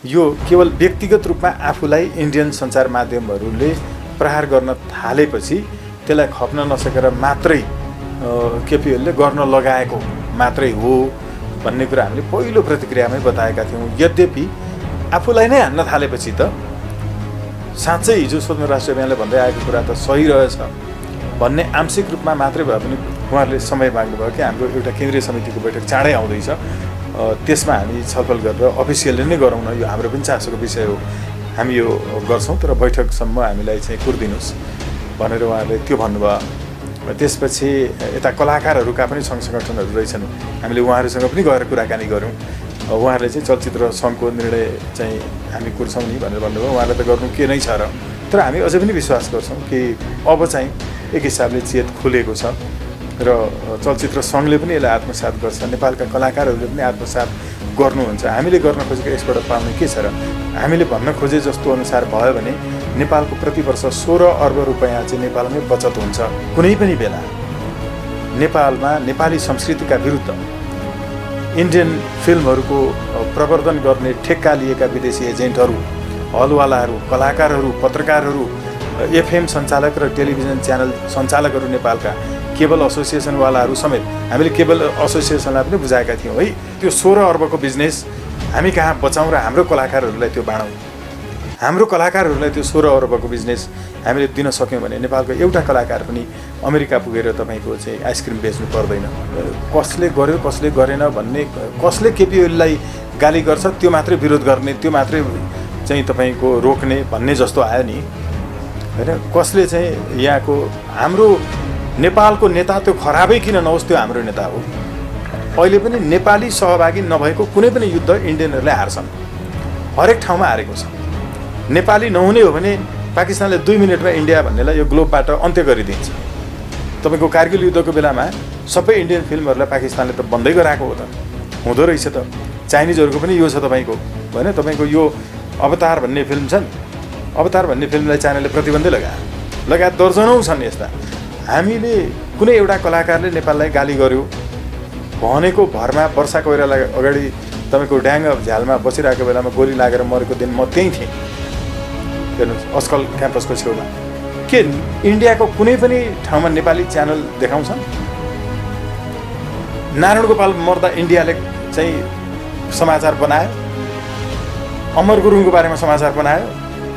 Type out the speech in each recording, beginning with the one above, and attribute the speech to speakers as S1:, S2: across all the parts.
S1: यो केवल व्यक्तिगत रूपमा आफूलाई इन्डियन सञ्चार माध्यमहरूले प्रहार गर्न थालेपछि त्यसलाई खप्न नसकेर मात्रै केपीओलले गर्न लगाएको मात्रै हो भन्ने कुरा हामीले पहिलो प्रतिक्रियामै बताएका थियौँ। यद्यपि आफूलाई नै हान्न थालेपछि त साँच्चै हिजो स्वतन्त्र राष्ट्रिय अभियानले भन्दै आएको कुरा त सही रहेछ भन्ने आंशिक रूपमा मात्रै भए पनि उहाँहरूले समय माग्नुभयो कि हाम्रो एउटा केन्द्रीय समितिको बैठक चाँडै आउँदैछ, त्यसमा हामी छलफल गरेर अफिसियली नै गरौँ न, यो हाम्रो पनि चासोको विषय हो, हामी यो गर्छौँ तर बैठकसम्म हामीलाई चाहिँ कुर्दिनुहोस् भनेर उहाँहरूले त्यो भन्नुभयो। त्यसपछि यता कलाकारहरूका पनि सङ्घ सङ्गठनहरू रहेछन्, हामीले उहाँहरूसँग पनि गएर कुराकानी गऱ्यौँ। उहाँहरूले चाहिँ चलचित्र सङ्घको निर्णय चाहिँ हामी कुर्छौँ नि भनेर भन्नुभयो। उहाँहरूले त गर्नु के नै छ र, तर हामी अझै पनि विश्वास गर्छौँ कि अब चाहिँ एक हिसाबले चेत खुलेको छ र चलचित्र सङ्घले पनि यसलाई आत्मसात गर्छ, नेपालका कलाकारहरूले पनि आत्मसात गर्नुहुन्छ। हामीले गर्न खोजेको यसबाट पाउने के छ र, हामीले भन्न खोजे जस्तो अनुसार भयो भने नेपालको प्रति वर्ष 16 अर्ब रुपैयाँ चाहिँ नेपालमै बचत हुन्छ। कुनै पनि बेला नेपालमा नेपाली संस्कृतिका विरुद्ध इन्डियन फिल्महरूको प्रवर्धन गर्ने ठेक्का लिएका विदेशी एजेन्टहरू, हलवालाहरू, कलाकारहरू, पत्रकारहरू, एफएम सञ्चालक र टेलिभिजन च्यानल सञ्चालकहरू, नेपालका केबल एसोसिएसनवालाहरू समेत हामीले केबल एसोसिएसनलाई पनि बुझाएका थियौँ है, त्यो 16 अर्बको बिजनेस हामी कहाँ बचाउँ र हाम्रो कलाकारहरूलाई त्यो बाँडौँ। हाम्रो कलाकारहरूलाई त्यो 16 अर्बको बिजनेस हामीले दिन सक्यौँ भने नेपालको एउटा कलाकार पनि अमेरिका पुगेर तपाईँको चाहिँ आइसक्रिम बेच्नु पर्दैन। कसले गर्यो कसले गरेन भन्ने, कसले केपीओलीलाई गाली गर्छ त्यो मात्रै विरोध गर्ने, त्यो मात्रै चाहिँ तपाईँको रोक्ने भन्ने जस्तो आयो नि होइन। कसले चाहिँ यहाँको हाम्रो नेपालको नेता त्यो खराबै किन नहोस् त्यो हाम्रो नेता हो। अहिले पनि नेपाली सहभागी नभएको कुनै पनि युद्ध इन्डियनहरूले हार्छन्, हरेक ठाउँमा हारेको छ। नेपाली नहुने हो भने पाकिस्तानले 2 मिनटमा इन्डिया भन्नेलाई यो ग्लोबबाट अन्त्य गरिदिन्छ। तपाईँको कारगिल युद्धको बेलामा सबै इन्डियन फिल्महरूलाई पाकिस्तानले त बन्दै गराएको हो त, हुँदो रहेछ त। चाइनिजहरूको पनि यो छ तपाईँको होइन, तपाईँको यो अवतार भन्ने फिल्म छन्, अवतार भन्ने फिल्मलाई चाइनाले प्रतिबन्धै लगायत दर्जनौँ छन् यस्ता। हामीले कुनै एउटा कलाकारले नेपाललाई गाली गर्यो भनेको भरमा वर्षा कोइराला अगाडि तपाईँको ड्याङ झ्यालमा बसिरहेको बेलामा गोली लागेर मरेको दिन म त्यहीँ थिएँ हेर्नुहोस्, अस्कल क्याम्पसको छेउमा। के इन्डियाको कुनै पनि ठाउँमा नेपाली च्यानल देखाउँछन्? नारायण गोपाल मर्दा इन्डियाले चाहिँ समाचार बनायो, अमर गुरुङको बारेमा समाचार बनायो,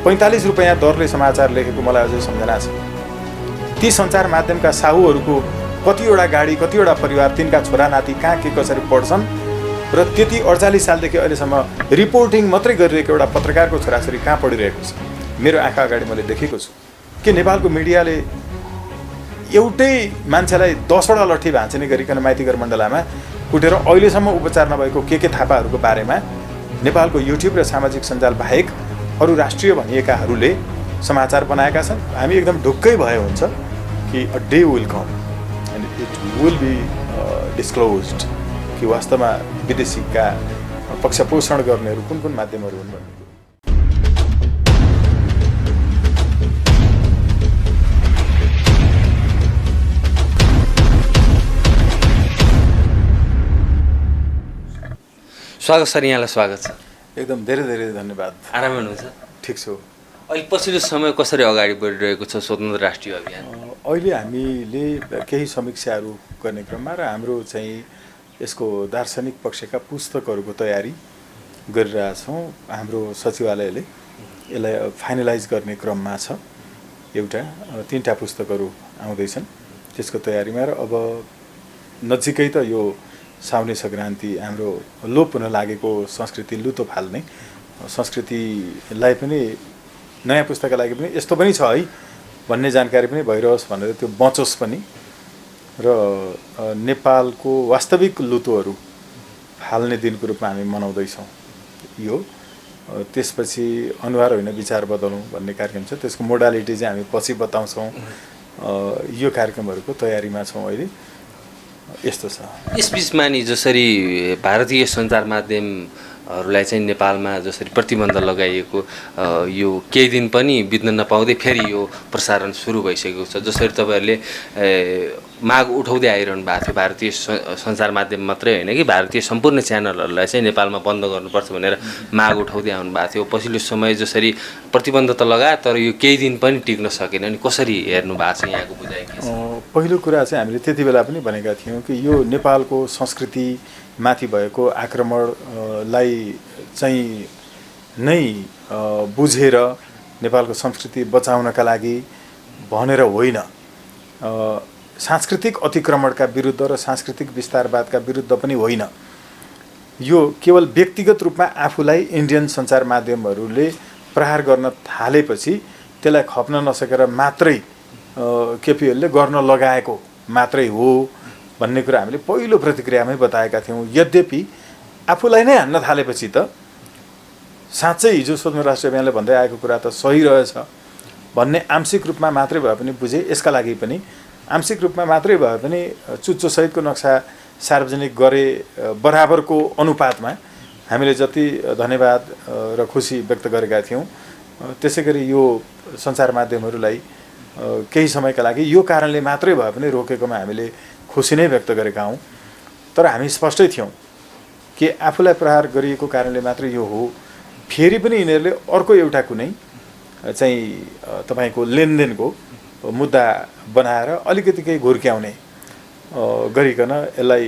S1: 45 रुपैयाँ दरले समाचार लेखेको मलाई अझै सम्झना छ। ती सञ्चार माध्यमका साहुहरूको कतिवटा गाडी, कतिवटा परिवार, तिनका छोरा नाति कहाँ के कसरी पढ्छन् र त्यति 48 सालदेखि अहिलेसम्म रिपोर्टिङ मात्रै गरिरहेको एउटा पत्रकारको छोराछोरी कहाँ पढिरहेको छ, मेरो आँखा अगाडि मैले देखेको छु। के नेपालको मिडियाले एउटै मान्छेलाई 10वटा लट्ठी भाँच्ने गरिकन माइतीघर मण्डलामा कुटेर अहिलेसम्म उपचार नभएको के थापाहरूको बारेमा नेपालको युट्युब र सामाजिक सञ्जाल बाहेक अरू राष्ट्रिय भनिएकाहरूले समाचार बनाएका छन्? हामी एकदम ढुक्कै भए हुन्छ कि a day will come and it will be disclosed कि वास्तवमा विदेशीका पक्षपोषण गर्नेहरू कुन कुन माध्यमहरू हुन् भन्ने।
S2: स्वागत सर, यहाँलाई स्वागत छ।
S1: एकदम धेरै धेरै धन्यवाद।
S2: आरामै हुनुहुन्छ?
S1: ठिक छु।
S2: अहिले पछिल्लो समय कसरी अगाडि बढिरहेको छ स्वतन्त्र राष्ट्रिय अभियान?
S1: अहिले हामीले केही समीक्षाहरू गर्ने क्रममा र हाम्रो चाहिँ यसको दार्शनिक पक्षका पुस्तकहरूको तयारी गरिरहेछौँ। हाम्रो सचिवालयले यसलाई फाइनलाइज गर्ने क्रममा छ। एउटा 3टा पुस्तकहरू आउँदैछन् त्यसको तयारीमा, र अब नजिकै त यो साउने सङ्क्रान्ति हाम्रो लोप हुन लागेको संस्कृति लुतो फाल्ने संस्कृतिलाई पनि नयाँ पुस्तकका लागि पनि यस्तो पनि छ है भन्ने जानकारी पनि भइरहोस् भनेर त्यो बचोस् पनि, र नेपालको वास्तविक लुतोहरू फाल्ने दिनको रूपमा हामी मनाउँदैछौँ यो। त्यसपछि अनुहार होइन विचार बदलौँ भन्ने कार्यक्रम छ, त्यसको मोडालिटी चाहिँ हामी पछि बताउँछौँ। यो कार्यक्रमहरूको तयारीमा छौँ अहिले। यस्तो छ।
S2: यसबिचमा नि जसरी भारतीय सञ्चार माध्यमहरूलाई चाहिँ नेपालमा जसरी प्रतिबन्ध लगाइएको, यो केही दिन पनि बित्न नपाउँदै फेरि यो प्रसारण सुरु भइसकेको छ। जसरी तपाईँहरूले माग उठाउँदै आइरहनु भएको थियो भारतीय सञ्चार माध्यम मात्रै होइन कि भारतीय सम्पूर्ण च्यानलहरूलाई चाहिँ नेपालमा बन्द गर्नुपर्छ भनेर माग उठाउँदै आउनु भएको थियो। पछिल्लो समय जसरी प्रतिबन्ध त लगायो तर यो केही दिन पनि टिक्न सकेन नि, कसरी हेर्नु भएको छ यहाँको बुझाइ के छ?
S1: पहिलो कुरा चाहिँ हामीले त्यति बेला पनि भनेका थियौँ कि यो नेपालको संस्कृतिमाथि भएको आक्रमणलाई चाहिँ नै बुझेर नेपालको संस्कृति बचाउनका लागि भनेर होइन, सांस्कृतिक अतिक्रमणका विरुद्ध र सांस्कृतिक विस्तारवादका विरुद्ध पनि होइन। यो केवल व्यक्तिगत रूपमा आफूलाई इन्डियन सञ्चार माध्यमहरूले प्रहार गर्न थालेपछि त्यसलाई खप्न नसकेर मात्रै केपीओलले गर्न लगाएको मात्रै हो भन्ने कुरा हामीले पहिलो प्रतिक्रियामै बताएका थियौँ। यद्यपि आफूलाई नै हान्न थालेपछि त साँच्चै हिजो स्वतन्त्र राष्ट्रिय अभियानले भन्दै आएको कुरा त सही रहेछ भन्ने आंशिक रूपमा मात्रै भए पनि बुझे। यसका लागि पनि आंशिक रूपमा मात्रै भए पनि चुच्चोसहितको नक्सा सार्वजनिक गरे बराबरको अनुपातमा हामीले जति धन्यवाद र खुसी व्यक्त गरेका थियौँ, त्यसै गरी यो सञ्चार माध्यमहरूलाई केही समयका लागि यो कारणले मात्रै भए पनि रोकेकोमा हामीले खुसी नै व्यक्त गरेका हौँ। तर हामी स्पष्टै थियौँ कि आफूलाई प्रहार गरिएको कारणले मात्रै यो हो, फेरि पनि यिनीहरूले अर्को एउटा कुनै चाहिँ तपाईँको लेनदेनको मुद्दा बनाएर अलिकति केही घुर्क्याउने गरिकन यसलाई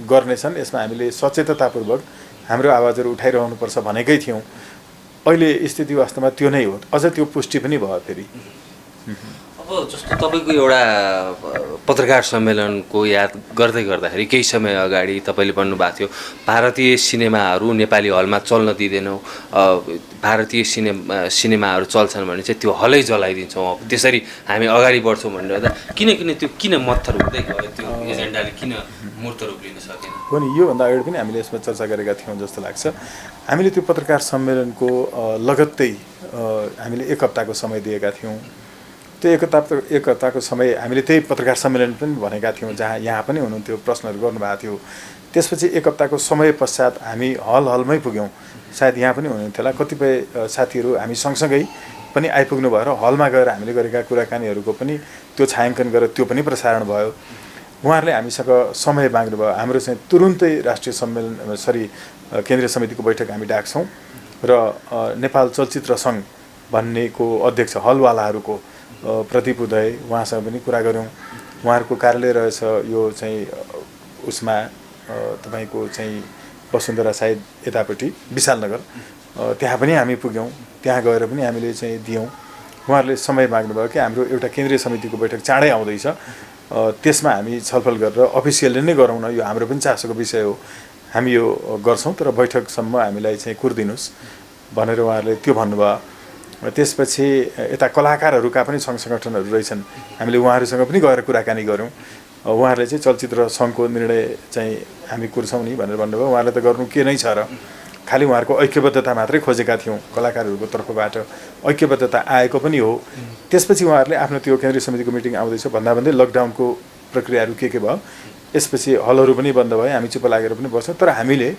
S1: गर्नेछन्। यसमा हामीले सचेततापूर्वक हाम्रो आवाजहरू उठाइरहनुपर्छ भनेकै थियौँ। अहिले स्थिति वास्तवमा त्यो नै हो, अझ त्यो पुष्टि पनि भयो फेरि।
S2: अब जस्तो तपाईँको एउटा पत्रकार सम्मेलनको याद गर्दै गर्दाखेरि केही समय अगाडि तपाईँले भन्नुभएको थियो भारतीय सिनेमाहरू नेपाली हलमा चल्न दिँदैनौँ, भारतीय सिनेमाहरू चल्छन् भने चाहिँ त्यो हलै जलाइदिन्छौँ, त्यसरी हामी अगाडि बढ्छौँ भनेर किन त्यो किन मत्थर हुँदै गयो, त्यो एजेन्डाले किन मूर्त रूप लिन सकेन?
S1: हो नि, योभन्दा अगाडि पनि हामीले यसमा चर्चा गरेका थियौँ जस्तो लाग्छ। हामीले त्यो पत्रकार सम्मेलनको लगत्तै हामीले 1 हप्ताको समय दिएका थियौँ। त्यो एक हप्ताको समय हामीले त्यही पत्रकार सम्मेलन पनि भनेका थियौँ, जहाँ यहाँ पनि हुनुहुन्थ्यो, प्रश्नहरू गर्नुभएको थियो। त्यसपछि 1 हप्ताको समय पश्चात हामी हलमै पुग्यौँ। सायद यहाँ पनि हुनुहुन्थ्यो होला, कतिपय साथीहरू हामी सँगसँगै पनि आइपुग्नु भएर हलमा गएर हामीले गरेका कुराकानीहरूको पनि त्यो छायाङ्कन गरेर त्यो पनि प्रसारण भयो। उहाँहरूले हामीसँग समय माग्नुभयो। हाम्रो चाहिँ तुरुन्तै राष्ट्रिय सम्मेलन केन्द्रीय समितिको बैठक हामी डाक्छौँ र नेपाल चलचित्र सङ्घ भन्नेको अध्यक्ष हलवालाहरूको प्रदीप उदय उहाँसँग पनि कुरा गऱ्यौँ। उहाँहरूको कार्यालय रहेछ यो चाहिँ उसमा तपाईँको चाहिँ वसुन्धरा सायद यतापट्टि विशालनगर, त्यहाँ पनि हामी पुग्यौँ। त्यहाँ गएर पनि हामीले चाहिँ दियौँ। उहाँहरूले समय माग्नुभयो कि हाम्रो एउटा केन्द्रीय समितिको बैठक चाँडै आउँदैछ, त्यसमा हामी छलफल गरेर अफिसियलले नै गरौँ न, यो हाम्रो पनि चासोको विषय हो, हामी यो गर्छौँ, तर बैठकसम्म हामीलाई चाहिँ कुर्दिनुहोस् भनेर उहाँहरूले त्यो भन्नुभयो। त्यसपछि यता कलाकारहरूका पनि सङ्घ सङ्गठनहरू रहेछन्, हामीले उहाँहरूसँग पनि गएर कुराकानी गऱ्यौँ। उहाँहरूले चाहिँ चलचित्र सङ्घको निर्णय चाहिँ हामी कुर्छौँ नि भनेर भन्नुभयो। उहाँहरूले त गर्नु के नै छ र, खालि उहाँहरूको ऐक्यबद्धता मात्रै खोजेका थियौँ, कलाकारहरूको तर्फबाट ऐक्यबद्धता आएको पनि हो। त्यसपछि उहाँहरूले आफ्नो त्यो केन्द्रीय समितिको मिटिङ आउँदैछ भन्दै लकडाउनको प्रक्रियाहरू के भयो, यसपछि हलहरू पनि बन्द भयो, हामी चुप लागेर पनि बस्छौँ। तर हामीले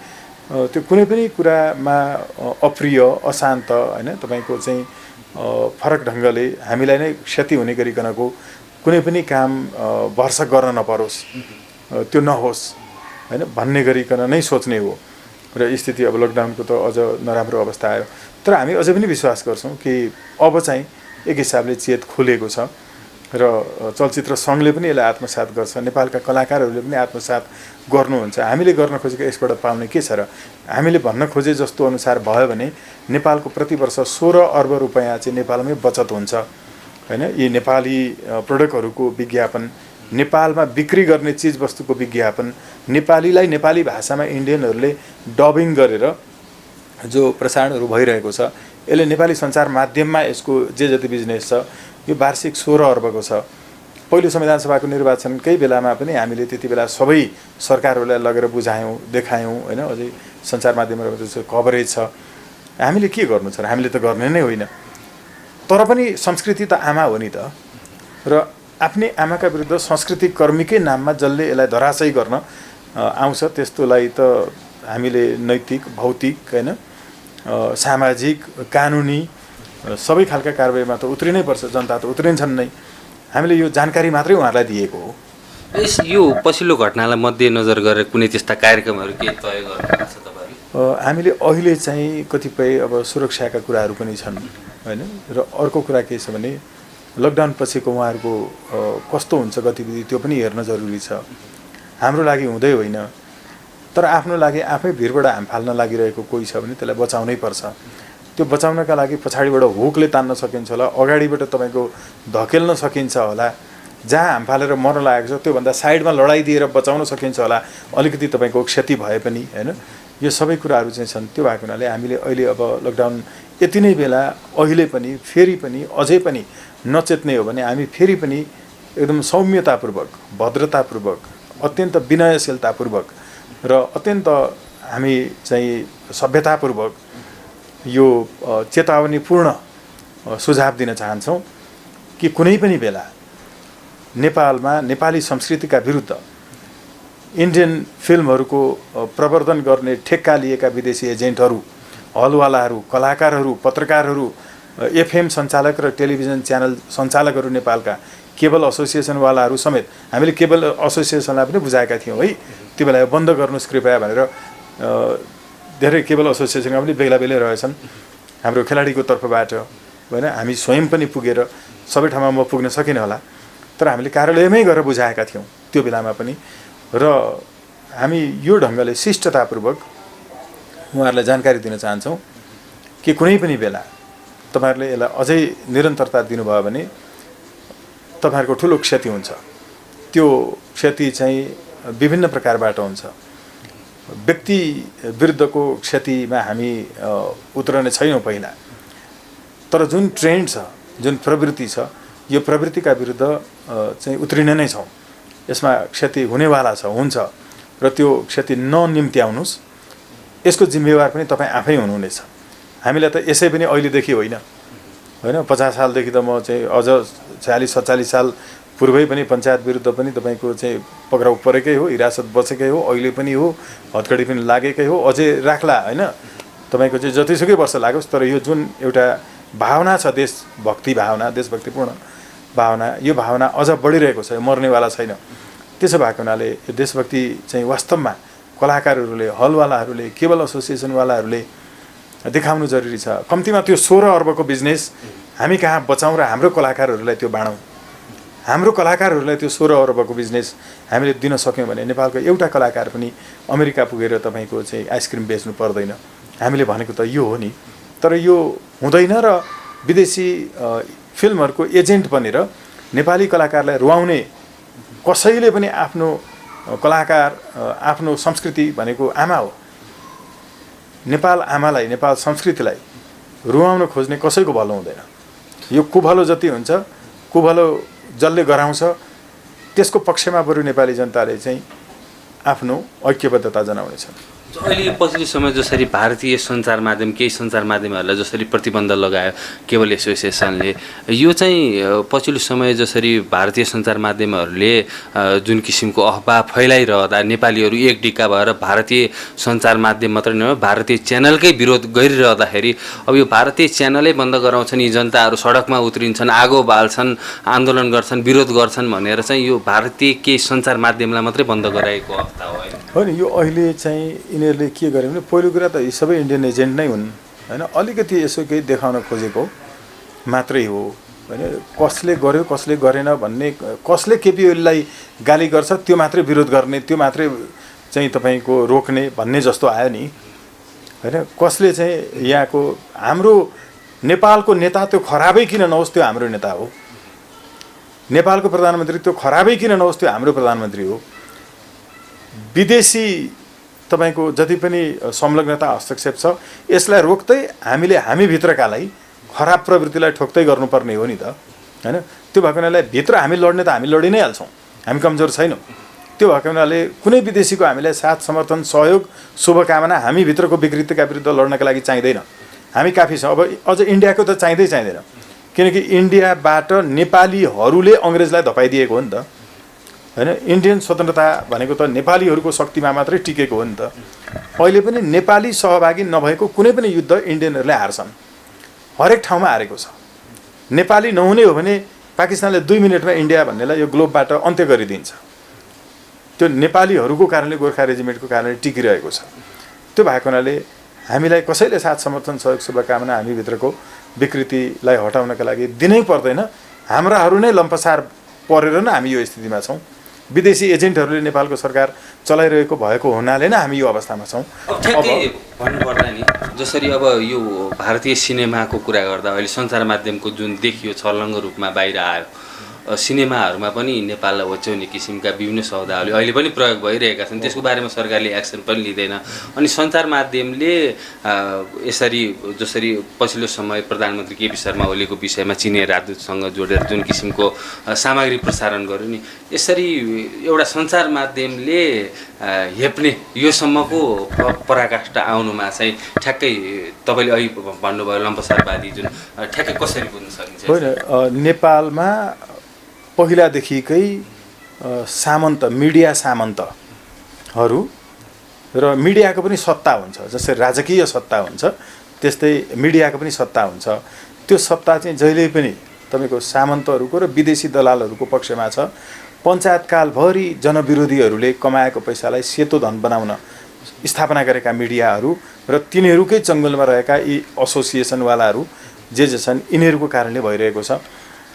S1: त्यो कुनै पनि कुरामा अप्रिय अशान्त होइन तपाईँको चाहिँ फरक ढङ्गले हामीलाई नै क्षति हुने गरिकनको कुनै पनि काम भरसक गर्न नपरोस्, त्यो नहोस् होइन भन्ने गरिकन नै सोच्ने हो। र स्थिति अब लकडाउनको त अझ नराम्रो अवस्था आयो, तर हामी अझै पनि विश्वास गर्छौँ कि अब चाहिँ एक हिसाबले चेत खुलेको छ र चलचित्र सङ्घले पनि यसलाई आत्मसात गर्छ, नेपालका कलाकारहरूले पनि आत्मसात गर्नुहुन्छ। हामीले गर्न खोजेको यसबाट पाउने के छ र, हामीले भन्न खोजे जस्तो अनुसार भयो भने नेपालको प्रति वर्ष 16 अर्ब रुपैयाँ चाहिँ नेपालमै बचत हुन्छ होइन। यी नेपाली प्रोडक्टहरूको विज्ञापन, नेपालमा बिक्री गर्ने चिजवस्तुको विज्ञापन, नेपालीलाई नेपाली भाषामा इन्डियनहरूले डबिङ गरेर जो प्रसारणहरू भइरहेको छ, यसले नेपाली सञ्चार माध्यममा यसको जे जति बिजनेस छ यो वार्षिक 16 अर्बको छ। पहिलो संविधान सभाको निर्वाचनकै बेलामा पनि हामीले त्यति बेला सबै सरकारहरूलाई लगेर बुझायौँ, देखायौँ होइन। अझै सञ्चार माध्यमहरू कभरेज छ। हामीले के गर्नु छ र, हामीले त गर्ने नै होइन। तर पनि संस्कृति त आमा हो नि त, र आफ्नै आमाका विरुद्ध संस्कृति कर्मीकै नाममा जसले यसलाई धराशयी गर्न आउँछ त्यस्तोलाई त हामीले नैतिक, भौतिक होइन, सामाजिक, कानुनी सबै खालका कारबाहीमा त उत्रिनै पर्छ। जनता त उत्रिन्छन् नै। हामीले यो जानकारी मात्रै उहाँहरूलाई दिएको हो।
S2: यो पछिल्लो घटनालाई मध्यनजर गरेर कुनै त्यस्ता कार्यक्रमहरू के तय गर्नु भएको छ तपाईँहरू?
S1: हामीले अहिले चाहिँ कतिपय अब सुरक्षाका कुराहरू पनि छन् होइन। र अर्को कुरा के छ भने लकडाउन पछिको उहाँहरूको कस्तो हुन्छ गतिविधि त्यो पनि हेर्न जरुरी छ। हाम्रो लागि हुँदै होइन, तर आफ्नो लागि आफै भिरबाट हाम फाल्न लागिरहेको कोही छ भने त्यसलाई बचाउनै पर्छ। त्यो बचाउनका लागि पछाडिबाट हुकले तान्न सकिन्छ होला, अगाडिबाट तपाईँको धकेल्न सकिन्छ होला, जहाँ हाम फालेर मर्न लागेको छ त्योभन्दा साइडमा लडाइँ दिएर बचाउन सकिन्छ होला, अलिकति तपाईँको क्षति भए पनि होइन। यो सबै कुराहरू चाहिँ छन्। त्यो भएको हुनाले हामीले अहिले अब लकडाउन यति नै बेला अहिले पनि फेरि पनि अझै पनि नचेत्ने हो भने हामी फेरि पनि एकदम सौम्यतापूर्वक, भद्रतापूर्वक, अत्यन्त विनयशीलतापूर्वक र अत्यन्त हामी चाहिँ सभ्यतापूर्वक यो चेतावनीपूर्ण सुझाव दिन चाहन्छौँ कि कुनै पनि बेला नेपालमा नेपाली संस्कृतिका विरुद्ध इन्डियन फिल्महरूको प्रवर्धन गर्ने ठेक्का लिएका विदेशी एजेन्टहरू, हलवालाहरू, कलाकारहरू, पत्रकारहरू, एफएम सञ्चालक र टेलिभिजन च्यानल सञ्चालकहरू, नेपालका केबल एसोसिएसनवालाहरू समेत हामीले केबल एसोसिएसनलाई पनि बुझाएका थियौँ है, त्यो बेला बन्द गर्नुहोस् कृपया भनेर। धेरै केबल एसोसिएसनका पनि बेला बेलै रहेछन् हाम्रो खेलाडीको तर्फबाट होइन। हामी स्वयं पनि पुगेर सबै ठाउँमा म पुग्न सकिनँ होला, तर हामीले कार्यालयमै गएर बुझाएका थियौँ त्यो बेलामा पनि। र हामी यो ढङ्गले शिष्टतापूर्वक उहाँहरूलाई जानकारी दिन चाहन्छौँ कि कुनै पनि बेला तपाईँहरूले यसलाई अझै निरन्तरता दिनुभयो भने तपाईँहरूको ठुलो क्षति हुन्छ। त्यो क्षति चाहिँ विभिन्न प्रकारबाट हुन्छ। व्यक्ति विरुद्धको क्षतिमा हामी उत्रने छैनौँ पहिला, तर जुन ट्रेन्ड छ, जुन प्रवृत्ति छ, यो प्रवृत्तिका विरुद्ध चाहिँ उत्रिने नै छौँ। यसमा क्षति हुनेवाला छ, हुन्छ, र त्यो क्षति ननिम्त्याउनुहोस्। यसको जिम्मेवार पनि तपाईँ आफै हुनुहुनेछ। हामीलाई त यसै पनि अहिलेदेखि होइन होइन 50 सालदेखि त म चाहिँ अझ 46-47 साल पूर्वै पनि पञ्चायत विरुद्ध पनि तपाईँको चाहिँ पक्राउ परेकै हो, हिरासत बसेकै हो, अहिले पनि हो, हतकडी पनि लागेकै हो, अझै राख्ला होइन। तपाईँको चाहिँ जतिसुकै वर्ष लागोस्, तर यो जुन एउटा भावना छ, देशभक्ति भावना, देशभक्तिपूर्ण भावना, यो भावना अझ बढिरहेको छ, मर्नेवाला छैन। त्यसो भएको हुनाले यो देशभक्ति चाहिँ वास्तवमा कलाकारहरूले, हलवालाहरूले, केबल एसोसिएसनवालाहरूले देखाउनु जरुरी छ। कम्तीमा त्यो 16 अर्बको बिजनेस हामी कहाँ बचाउँ र हाम्रो कलाकारहरूलाई त्यो बाँडौँ। हाम्रो कलाकारहरूलाई त्यो 16 अर्बको बिजनेस हामीले दिन सक्यौँ भने नेपालको एउटा कलाकार पनि अमेरिका पुगेर तपाईँको चाहिँ आइसक्रिम बेच्नु पर्दैन। हामीले भनेको त यो हो नि, तर यो हुँदैन। र विदेशी फिल्महरूको एजेन्ट बनेर नेपाली कलाकारलाई रुवाउने कसैले पनि आफ्नो कलाकार, आफ्नो संस्कृति भनेको आमा हो, नेपाल आमालाई, नेपाल संस्कृतिलाई रुवाउन खोज्ने कसैको भलो हुँदैन। यो कुभलो जति हुन्छ, कुभलो जसले गराउँछ त्यसको पक्षमा बरु नेपाली जनताले चाहिँ आफ्नो ऐक्यबद्धता जनाउनेछ।
S2: अहिले पछिल्लो समय जसरी भारतीय सञ्चार माध्यम, केही सञ्चार माध्यमहरूलाई जसरी प्रतिबन्ध लगायो केबल एसोसिएसनले, यो चाहिँ पछिल्लो समय जसरी भारतीय सञ्चार माध्यमहरूले जुन किसिमको अफवाह फैलाइरहँदा नेपालीहरू एक डिक्का भएर भारतीय सञ्चार माध्यम मात्रै नभए भारतीय च्यानलकै विरोध गरिरहँदाखेरि अब यो भारतीय च्यानलै बन्द गराउँछन्, यी जनताहरू सडकमा उत्रिन्छन्, आगो बाल्छन्, आन्दोलन गर्छन्, विरोध गर्छन् भनेर चाहिँ यो भारतीय केही सञ्चार माध्यमलाई मात्रै बन्द गराएको अवस्था हो
S1: नि। यो अहिले चाहिँ यिनीहरूले के गर्यो भने पहिलो कुरा त यी सबै इन्डियन एजेन्ट नै हुन् होइन। अलिकति यसो केही देखाउन खोजेको मात्रै हो होइन। कसले गर्यो कसले गरेन भन्ने, कसले केपी ओलीलाई गाली गर्छ त्यो मात्रै विरोध गर्ने, त्यो मात्रै चाहिँ तपाईँको रोक्ने भन्ने जस्तो आयो नि होइन। कसले चाहिँ यहाँको हाम्रो नेपालको नेता त्यो खराबै किन नहोस् त्यो हाम्रो नेता हो, नेपालको प्रधानमन्त्री त्यो खराबै किन नहोस् त्यो हाम्रो प्रधानमन्त्री हो। विदेशी तपाईँको जति पनि संलग्नता हस्तक्षेप छ यसलाई रोक्दै हामीले हामीभित्रकालाई खराब प्रवृत्तिलाई ठोक्दै गर्नुपर्ने हो नि त होइन। त्यो भएको हुनाले भित्र हामी लड्ने त हामी लडी नै हाल्छौँ, हामी कमजोर छैनौँ। त्यो भएको हुनाले कुनै विदेशीको हामीलाई साथ, समर्थन, सहयोग, शुभकामना हामीभित्रको विकृतिका विरुद्ध लड्नका लागि चाहिँदैन। हामी काफी छौँ। अब अझ इन्डियाको त चाहिँदैन, किनकि इन्डियाबाट नेपालीहरूले अङ्ग्रेजलाई धपाइदिएको हो नि त होइन। इन्डियन स्वतन्त्रता भनेको त नेपालीहरूको शक्तिमा मात्रै टिकेको हो नि त। अहिले पनि नेपाली सहभागी नभएको कुनै पनि युद्ध इन्डियनहरूले हार्छन्, हरेक ठाउँमा हारेको छ। नेपाली नहुने हो भने पाकिस्तानले 2 मिनटमा इन्डिया भन्नेलाई यो ग्लोबबाट अन्त्य गरिदिन्छ। त्यो नेपालीहरूको कारणले गोर्खा रेजिमेन्टको कारणले टिकिरहेको छ। त्यो भएको हुनाले हामीलाई कसैले साथ समर्थन सहयोग शुभकामना हामीभित्रको विकृतिलाई हटाउनका लागि दिनै पर्दैन। हाम्राहरू नै लम्पसार परेर नै हामी यो स्थितिमा छौँ। विदेशी एजेन्टहरूले नेपालको सरकार चलाइरहेको भएको हुनाले नै हामी यो अवस्थामा छौँ।
S2: अब ठ्याक्कै भन्नुपर्दा नि जसरी अब यो भारतीय सिनेमाको कुरा गर्दा अहिले सञ्चार माध्यमको जुन देखियो छर्लङ्ग रूपमा बाहिर आयो, सिनेमाहरूमा पनि नेपाललाई होच्याउने किसिमका विभिन्न शब्दावली अहिले पनि प्रयोग भइरहेका छन्। त्यसको बारेमा सरकारले एक्सन पनि लिँदैन। अनि सञ्चार माध्यमले यसरी जसरी पछिल्लो समय प्रधानमन्त्री केपी शर्मा ओलीको विषयमा चिनिया राजदूतसँग जोडेर जुन किसिमको सामग्री प्रसारण गर्यो नि, यसरी एउटा सञ्चार माध्यमले हेप्ने योसम्मको पराकाष्ठा आउनुमा चाहिँ ठ्याक्कै तपाईँले अहिले भन्नुभयो लम्पसारवादी जुन ठ्याक्कै कसरी बुझ्न सकिन्छ?
S1: होइन, नेपालमा पहिलादेखिकै सामन्त मिडिया सामन्तहरू र मिडियाको पनि सत्ता हुन्छ। जस्तै राजकीय सत्ता हुन्छ त्यस्तै मिडियाको पनि सत्ता हुन्छ। त्यो सत्ता चाहिँ जहिले पनि तपाईँको सामन्तहरूको र विदेशी दलालहरूको पक्षमा छ। पञ्चायतकालभरि जनविरोधीहरूले कमाएको पैसालाई सेतो धन बनाउन स्थापना गरेका मिडियाहरू र तिनीहरूकै जङ्गलमा रहेका यी एसोसिएसनवालाहरू जे छन् यिनीहरूको कारणले भइरहेको छ।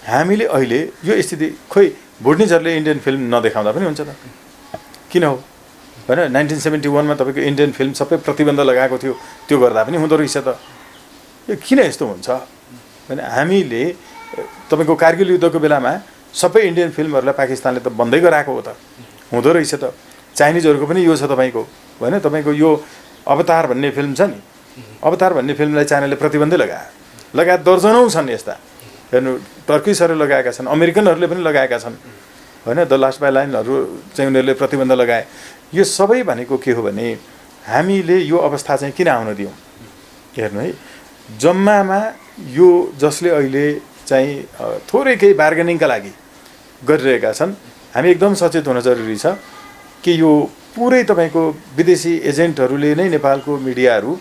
S1: हामीले अहिले यो स्थिति खोइ भुटनिजहरूले इन्डियन फिल्म नदेखाउँदा पनि हुन्छ त, किन हो होइन? 1971 तपाईँको इन्डियन फिल्म सबै प्रतिबन्ध लगाएको थियो, त्यो गर्दा पनि हुँदो रहेछ त। यो किन यस्तो हुन्छ भने हामीले तपाईँको कारगिल युद्धको बेलामा सबै इन्डियन फिल्महरूलाई पाकिस्तानले त बन्दै गराएको हो त, हुँदो रहेछ त। चाइनिजहरूको पनि यो छ तपाईँको होइन, तपाईँको यो अवतार भन्ने फिल्म छ नि, अवतार भन्ने फिल्मलाई चाइनाले प्रतिबन्धै लगायत दर्जनौँ छन् यस्ता। हेर्नु, टर्किसहरूले लगाएका छन्, अमेरिकनहरूले पनि लगाएका छन् होइन। द लास्ट बाई लाइनहरू चाहिँ उनीहरूले प्रतिबन्ध लगाए। यो सबै भनेको के हो भने हामीले यो अवस्था चाहिँ किन आउन दियौँ? हेर्नु है, जम्मामा यो जसले अहिले चाहिँ थोरै केही बार्गेनिङका लागि गरिरहेका छन्, हामी एकदम सचेत हुन जरुरी छ कि यो पुरै तपाईँको विदेशी एजेन्टहरूले नै नेपालको मिडियाहरू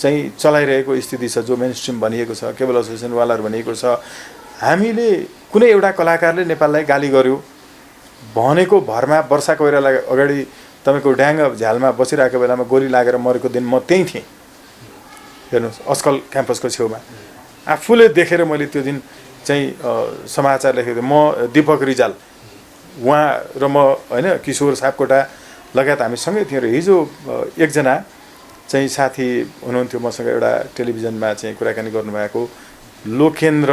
S1: चाहिँ चलाइरहेको स्थिति छ। जो मेन स्ट्रिम भनिएको छ, केबल एसोसिएसनवालाहरू भनिएको छ। हामीले कुनै एउटा कलाकारले नेपाललाई गाली गर्यो भनेको भरमा वर्षा कोइराला अगाडि तपाईँको ड्याङ झ्यालमा बसिरहेको बेलामा गोली लागेर मरेको दिन म त्यहीँ थिएँ। हेर्नुहोस्, अस्कल क्याम्पसको छेउमा आफूले देखेर मैले त्यो दिन चाहिँ समाचार लेखेको थिएँ। म दीपक रिजाल, उहाँ र म होइन, किशोर सापकोटा लगायत हामी सँगै थियौँ। र हिजो एकजना चाहिँ साथी हुनुहुन्थ्यो मसँग, एउटा टेलिभिजनमा चाहिँ कुराकानी गर्नुभएको लोकेन्द्र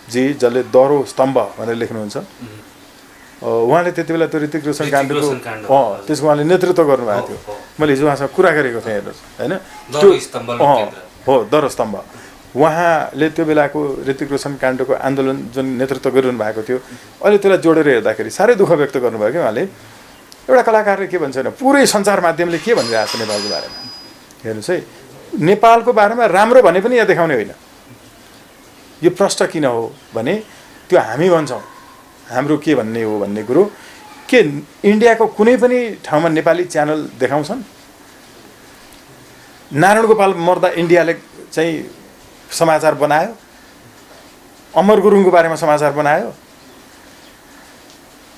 S1: जी, जसले दह्रो स्तम्भ भनेर लेख्नुहुन्छ। उहाँले त्यति बेला त्यो ऋतिक रोशन काण्डको त्यसको उहाँले नेतृत्व गर्नुभएको थियो। मैले हिजो उहाँसँग कुरा गरेको थिएँ। हेर्नुहोस् होइन, हो दह्रो स्तम्भ। उहाँले त्यो बेलाको ऋतिक रोशन काण्डको आन्दोलन जुन नेतृत्व गरिरहनु भएको थियो, अहिले त्यसलाई जोडेर हेर्दाखेरि साह्रै दुःख व्यक्त गर्नुभयो कि उहाँले। एउटा कलाकारले के भन्छ भने पुरै सञ्चार माध्यमले के भनिरहेको छ नेपालको बारेमा। हेर्नुहोस् है, नेपालको बारेमा राम्रो भने पनि यहाँ देखाउने होइन। यो प्रश्न किन हो भने त्यो हामी भन्छौँ हाम्रो के भन्ने हो भन्ने कुरो के इन्डियाको कुनै पनि ठाउँमा नेपाली च्यानल देखाउँछन्? नारायण गोपाल मर्दा इन्डियाले चाहिँ समाचार बनायो, अमर गुरुङको बारेमा समाचार बनायो,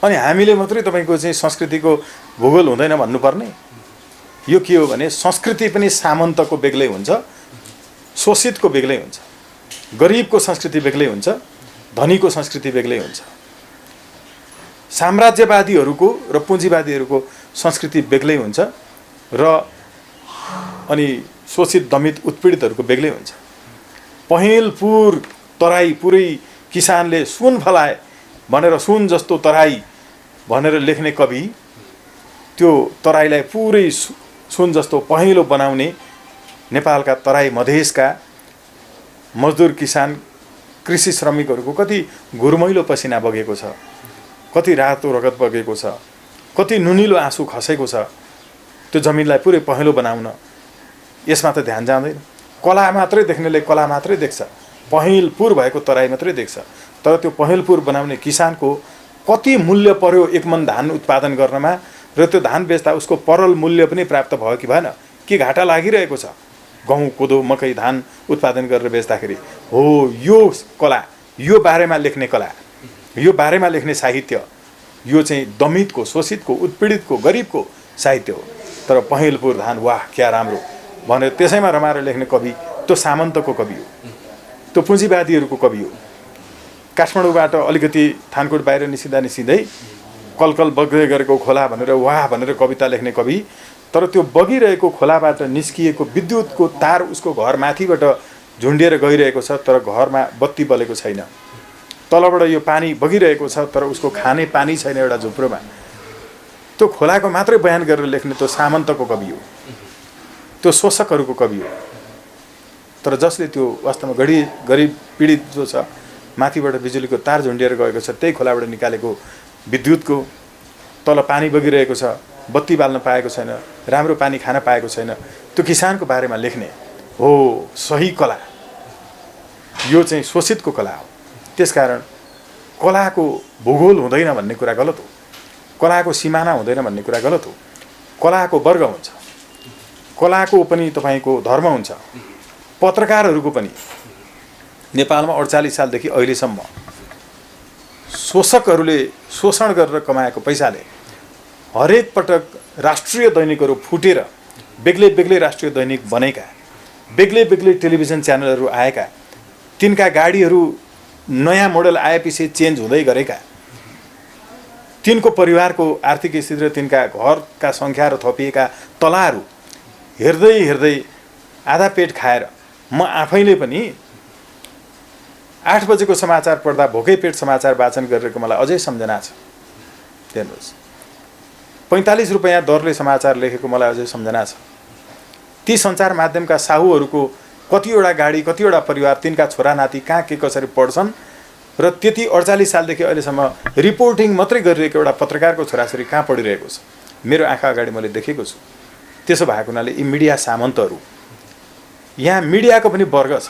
S1: अनि हामीले मात्रै तपाईँको चाहिँ संस्कृतिको भूगोल हुँदैन भन्नुपर्ने? यो के हो भने संस्कृति पनि सामन्तको बेग्लै हुन्छ, शोषितको बेग्लै हुन्छ, गरिबको संस्कृति बेग्लै हुन्छ, धनीको संस्कृति बेग्लै हुन्छ, साम्राज्यवादीहरूको र पुँजीवादीहरूको संस्कृति बेग्लै हुन्छ, र अनि शोषित दमित उत्पीडितहरूको बेग्लै हुन्छ। पहेँलपुर तराई पुरै किसानले सुन फलाए भनेर सुन जस्तो तराई भनेर लेख्ने कवि त्यो तराईलाई पुरै सुन जस्तो पहेँलो बनाउने नेपालका तराई मधेसका मजदुर किसान कृषि श्रमिकहरूको कति घुरमैलो पसिना बगेको छ, कति रातो रगत बगेको छ, कति नुनिलो आँसु खसेको छ त्यो जमिनलाई पुरै पहेँलो बनाउन। यसमा त ध्यान जाँदैन। कला मात्रै देख्नेले कला मात्रै देख्छ, पहेँलपुर भएको तराई मात्रै देख्छ। तर त्यो पहेँलपुर बनाउने किसानको कति मूल्य पर्यो एक मन धान उत्पादन गर्नमा, र त्यो धान बेच्दा उसको परल मूल्य पनि प्राप्त भयो कि भएन, के घाटा लागिरहेको छ गहुँ कोदो मकै धान उत्पादन गरेर बेच्दाखेरि? हो यो कला, यो बारेमा लेख्ने कला, यो बारेमा लेख्ने साहित्य यो चाहिँ दमितको, शोषितको, उत्पीडितको, गरिबको साहित्य हो। तर पहेँलपुर धान वाह क्या राम्रो भनेर त्यसैमा रमाएर लेख्ने कवि त्यो सामन्तको कवि हो, त्यो पुँजीवादीहरूको कवि हो। काठमाडौँबाट अलिकति थानकोट बाहिर निस्किँदै कलकल बग्दै गरेको खोला भनेर वाह भनेर कविता लेख्ने कवि, तर त्यो बगिरहेको खोलाबाट निस्किएको विद्युतको तार उसको घर माथिबाट झुन्डिएर गइरहेको छ, तर घरमा बत्ती बलेको छैन। तलबाट यो पानी बगिरहेको छ, तर उसको खाने पानी छैन एउटा झुप्रोमा। त्यो खोलाको मात्रै बयान गरेर लेख्ने त्यो सामन्तको कवि हो, त्यो शोषकहरूको कवि हो। तर जसले त्यो वास्तवमा गरिब पीडित जो छ, माथिबाट बिजुलीको तार झुन्डिएर गएको छ, त्यही खोलाबाट निकालेको विद्युतको, तल पानी बगिरहेको छ, बत्ती बाल्न पाएको छैन, राम्रो पानी खान पाएको छैन, त्यो किसानको बारेमा लेख्ने हो सही कला। यो चाहिँ शोषितको कला हो। त्यसकारण कलाको भूगोल हुँदैन भन्ने कुरा गलत हो, कलाको सिमाना हुँदैन भन्ने कुरा गलत हो। कलाको वर्ग हुन्छ, कलाको पनि तपाईँको धर्म हुन्छ। पत्रकारहरूको पनि नेपालमा 48 सालदेखि अहिलेसम्म शोषकहरूले शोषण गरेर कमाएको पैसाले हरेक पटक राष्ट्रिय दैनिकहरू फुटेर बेग्लै बेग्लै राष्ट्रिय दैनिक बनेका, बेग्लै बेग्लै टेलिभिजन च्यानलहरू आएका, तिनका गाडीहरू नयाँ मोडल आएपछि चेन्ज हुँदै गरेका, तिनको परिवारको आर्थिक स्थिति र तिनका घरका सङ्ख्या र थपिएका तलाहरू हेर्दै हेर्दै आधा पेट खाएर म आफैले पनि 8 बजेको समाचार पढ्दा भोकै पेट समाचार वाचन गरेको मलाई अझै सम्झना छ। हेर्नुहोस्, 45 रुपैयाँ दरले समाचार लेखेको मलाई अझै सम्झना छ। ती सञ्चार माध्यमका साहुहरूको कतिवटा गाडी, कतिवटा परिवार, तिनका छोरा नाति कहाँ के कसरी पढ्छन् र त्यति 48 सालदेखि अहिलेसम्म रिपोर्टिङ मात्रै गरिरहेको एउटा पत्रकारको छोराछोरी कहाँ पढिरहेको छ, मेरो आँखा अगाडि मैले देखेको छु। त्यसो भएको हुनाले यी मिडिया सामन्तहरू, यहाँ मिडियाको पनि वर्ग छ,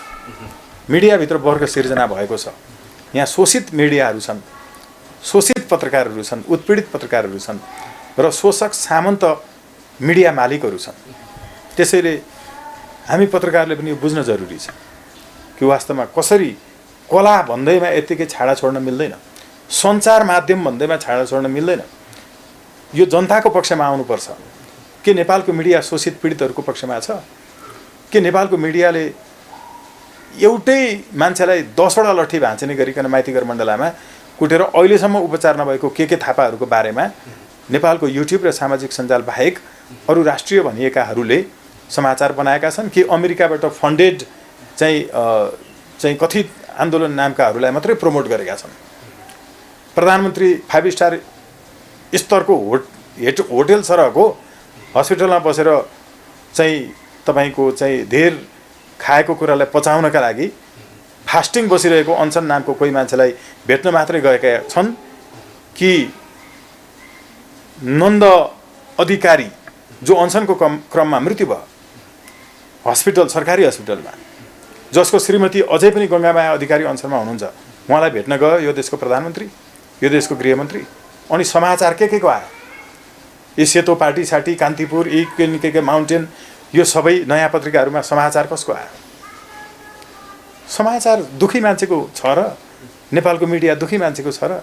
S1: मिडियाभित्र वर्ग सिर्जना भएको छ। यहाँ शोषित मिडियाहरू छन्, शोषित पत्रकारहरू छन्, उत्पीडित पत्रकारहरू छन् र शोषक सामन्त मिडिया मालिकहरू छन्। त्यसैले हामी पत्रकारले पनि यो बुझ्न जरुरी छ कि वास्तवमा कसरी कला भन्दैमा यत्तिकै छाडा छोड्न मिल्दैन, सञ्चार माध्यम भन्दैमा छाडा छोड्न मिल्दैन। यो जनताको पक्षमा आउनुपर्छ। के नेपालको मिडिया शोषित पीडितहरूको पक्षमा छ? के नेपालको मिडियाले एउटै मान्छेलाई 10 वटा लट्ठी भाँचिने गरिकन माइतीघर मण्डलामा कुटेर अहिलेसम्म उपचार नभएको के थापाहरूको बारेमा नेपालको युट्युब र सामाजिक सञ्जाल बाहेक अरू राष्ट्रिय भनिएकाहरूले समाचार बनाएका छन् कि अमेरिकाबाट फन्डेड चाहिँ कथित आन्दोलन नामकाहरूलाई मात्रै प्रमोट गरेका छन्? प्रधानमन्त्री 5 स्टार स्तरको होटल सरहको हस्पिटलमा बसेर चाहिँ तपाईको चाहिँ धेर खाएको कुरालाई पचाउनका लागि फास्टिङ बसिरहेको अनसन नामको कोही मान्छेलाई भेट्न मात्रै गएका छन् कि नन्द अधिकारी जो अनसनको क्रममा मृत्यु भयो हस्पिटल, सरकारी हस्पिटलमा, जसको श्रीमती अझै पनि गङ्गामाया अधिकारी अनसनमा हुनुहुन्छ, उहाँलाई भेट्न गयो यो देशको प्रधानमन्त्री, यो देशको गृहमन्त्री। अनि समाचार के को आयो? यी सेतो पार्टी साटी, कान्तिपुर, यी के माउन्टेन, यो सबै नयाँ पत्रिकाहरूमा समाचार कसको आयो? समाचार दुखी मान्छेको छ र? नेपालको मिडिया दुखी मान्छेको छ र?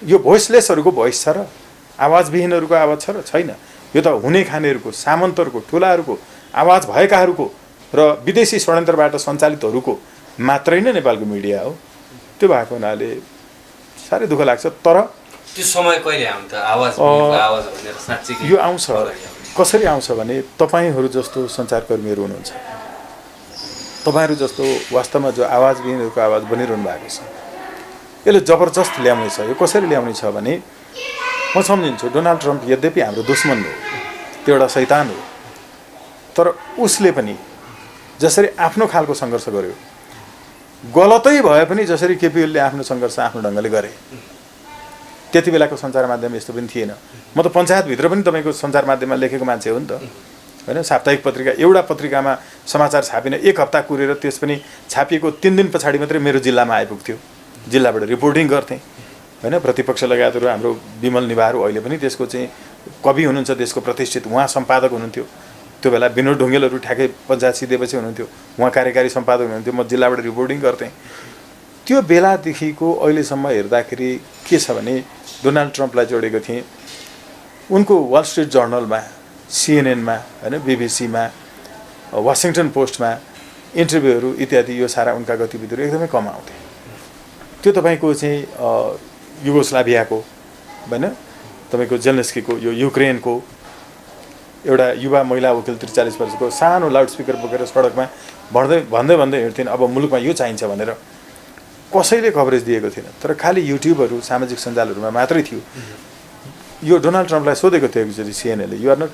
S1: यो भोइसलेसहरूको भोइस छ र? आवाजविहीनहरूको आवाज छ र? छैन। यो त हुने खानेहरूको, सामन्तहरूको, ठुलाहरूको, आवाज भएकाहरूको र विदेशी षड्यन्त्रबाट सञ्चालितहरूको मात्रै नै नेपालको मिडिया हो। त्यो भएको हुनाले साह्रै दुःख लाग्छ। तर
S2: त्यो समय कहिले आउँछ? आवाज भनेर साँच्चै
S1: यो आउँछ। कसरी आउँछ भने तपाईहरू जस्तो सञ्चारकर्मीहरू हुनुहुन्छ, तपाईहरू जस्तो वास्तवमा जो आवाजविहीनहरूको आवाज बनिरहनु भएको छ, यसले जबरजस्त ल्याउने छ। यो कसरी ल्याउने छ भने म सम्झिन्छु डोनाल्ड ट्रम्प यद्यपि हाम्रो दुश्मन हो, त्यो एउटा शैतान हो, तर उसले पनि जसरी आफ्नो खालको सङ्घर्ष गर्यो, गलतै भए पनि जसरी केपी ओलीले आफ्नो सङ्घर्ष आफ्नो ढङ्गले गरे, त्यति बेलाको सञ्चार माध्यम यस्तो पनि थिएन। म त पञ्चायतभित्र पनि तपाईँको सञ्चार माध्यममा लेखेको मान्छे हो नि त, होइन? साप्ताहिक पत्रिका, एउटा पत्रिकामा समाचार छापिन 1 हप्ता कुरेर त्यस पनि छापिएको 3 दिन पछाडि मात्रै मेरो जिल्लामा आइपुग्थ्यो, जिल्लाबाट रिपोर्टिङ गर्थेँ, होइन? प्रतिपक्ष लगायतहरू हाम्रो विमल निभाहरू अहिले पनि त्यसको चाहिँ कवि हुनुहुन्छ, देशको प्रतिष्ठित, उहाँ सम्पादक हुनुहुन्थ्यो। त्यो बेला विनोद ढुङ्गेलहरू ठ्याक्कै पञ्चायत सिधेपछि हुनुहुन्थ्यो, उहाँ कार्यकारी सम्पादक हुनुहुन्थ्यो, म जिल्लाबाट रिपोर्टिङ गर्थेँ। त्यो बेलादेखिको अहिलेसम्म हेर्दाखेरि के छ भने डोनाल्ड ट्रम्पलाई जोडेको थिएँ उनको वाल स्ट्रिट जर्नलमा सिएनएनमा होइन बिबिसीमा वासिङटन पोस्टमा इन्टरभ्यूहरू इत्यादि यो सारा उनका गतिविधिहरू एकदमै कम आउँथे त्यो तपाईँको चाहिँ युगोस्लाभियाको होइन तपाईँको जेलेन्स्कीको यो युक्रेनको एउटा युवा महिला वकिल 43 वर्षको सानो लाउडस्पिकर बोकेर सडकमा भन्दै हिँड्थिन् अब मुलुकमा यो चाहिन्छ भनेर कसैले कभरेज दिएको थिएन तर खालि युट्युबहरू सामाजिक सञ्जालहरूमा मात्रै थियो यो डोनाल्ड ट्रम्पलाई सोधेको थियो एकचोटि सिएनएले you are not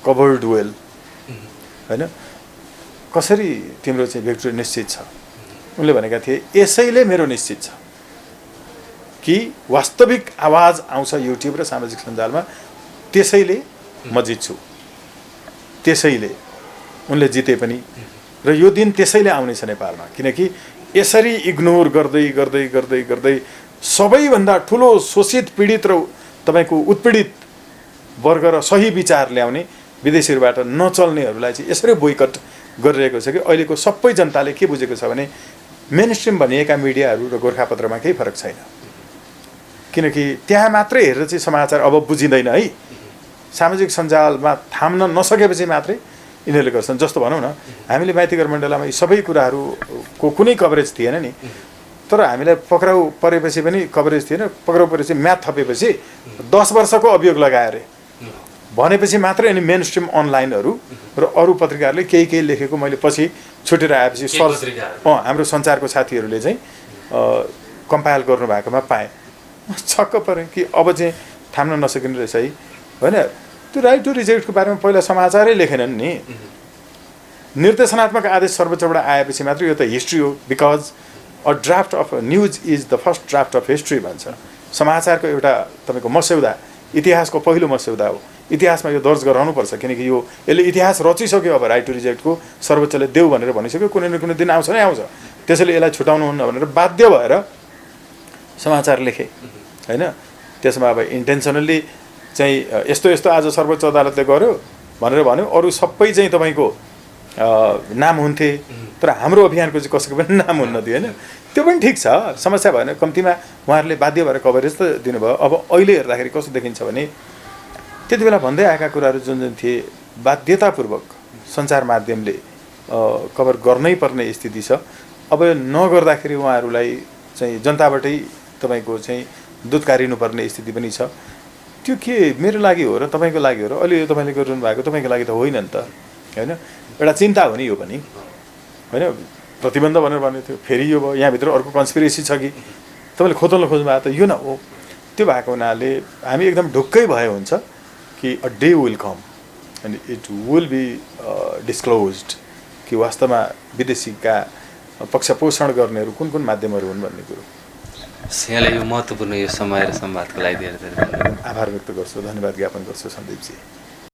S1: covered well होइन कसरी तिम्रो चाहिँ भिक्ट्री निश्चित छ उनले भनेका थिए यसैले मेरो निश्चित छ कि वास्तविक आवाज आउँछ युट्युब र सामाजिक सञ्जालमा त्यसैले म जित्छु त्यसैले उनले जिते पनि र यो दिन त्यसैले आउनेछ नेपालमा किनकि यसरी इग्नोर गर्दै गर्दै गर्दै गर्दै सबैभन्दा ठुलो शोषित पीडित र तपाईँको उत्पीडित वर्ग र सही विचार ल्याउने विदेशीहरूबाट नचल्नेहरूलाई चाहिँ यसरी बोइकट गरिरहेको छ कि अहिलेको सबै जनताले के बुझेको छ भने मेन स्ट्रिम भनिएका मिडियाहरू र गोर्खापत्रमा केही फरक छैन किनकि त्यहाँ मात्रै हेरेर चाहिँ समाचार अब बुझिँदैन है सामाजिक सञ्जालमा थाम्न नसकेपछि मात्रै यिनीहरूले गर्छन् जस्तो भनौँ न हामीले माइतीघर मण्डलामा यी सबै कुराहरूको कुनै कभरेज थिएन नि तर हामीलाई पक्राउ परेपछि पनि कभरेज थिएन पक्राउ परेपछि म्याथ थपेपछि 10 वर्षको अभियोग लगाए अरे भनेपछि मात्रै अनि मेन स्ट्रिम अनलाइनहरू र अरू पत्रिकाहरूले केही लेखेको मैले पछि छुटेर आएपछि हाम्रो सञ्चारको साथीहरूले चाहिँ कम्पाइल गर्नुभएकोमा पाएँ छक्क परेँ कि अब चाहिँ थाम्न नसकिने रहेछ है होइन त्यो राइट टु रिजेक्टको बारेमा पहिला समाचारै लेखेनन् नि निर्देशनात्मक आदेश सर्वोच्चबाट आएपछि मात्र यो त हिस्ट्री हो because a draft of news is the first draft of history भन्छ समाचारको एउटा तपाईँको मस्यौदा इतिहासको पहिलो मस्यौदा हो इतिहासमा यो दर्ज गराउनुपर्छ किनकि यो यसले इतिहास रचिसक्यो अब राइट टु रिजेक्टको सर्वोच्चले देऊ भनेर भनिसक्यो कुनै न कुनै दिन आउँछ नै आउँछ त्यसैले यसलाई छुटाउनुहुन्न भनेर बाध्य भएर समाचार लेखे होइन त्यसमा अब इन्टेन्सनल्ली चाहिँ यस्तो आज सर्वोच्च अदालतले गर्यो भनेर भन्यो अरू सबै चाहिँ तपाईँको नाम हुन्थे तर हाम्रो अभियानको चाहिँ कसैको पनि नाम हुन्न थियो होइन त्यो पनि ठिक छ समस्या भएन कम्तीमा उहाँहरूले बाध्य भएर कभरेज त दिनुभयो अब अहिले हेर्दाखेरि कस्तो देखिन्छ भने त्यति बेला भन्दै आएका कुराहरू जुन थिए बाध्यतापूर्वक सञ्चार माध्यमले कभर गर्नै पर्ने स्थिति छ अब नगर्दाखेरि उहाँहरूलाई चाहिँ जनताबाटै तपाईँको चाहिँ दुधकारिनुपर्ने स्थिति पनि छ त्यो के मेरो लागि हो र तपाईँको लागि हो र अहिले तपाईँले गरिरहनु भएको तपाईँको लागि त होइन नि त होइन एउटा चिन्ता हो नि यो पनि होइन प्रतिबन्ध भनेर भन्ने थियो फेरि यो भयो यहाँभित्र अर्को कन्सपिरेसी छ कि तपाईँले खोतल्न खोज्नु भएको त यो न हो त्यो भएको हुनाले हामी एकदम ढुक्कै भयो हुन्छ कि a day will come and it will be disclosed कि वास्तवमा विदेशीका पक्षपोषण गर्नेहरू कुन कुन माध्यमहरू हुन् भन्ने कुरो
S2: यहाँलाई यो महत्त्वपूर्ण यो समय र संवादको लागि धेरै धेरै धन्यवाद
S1: आभार व्यक्त गर्छु धन्यवाद ज्ञापन गर्छु सन्दीपजी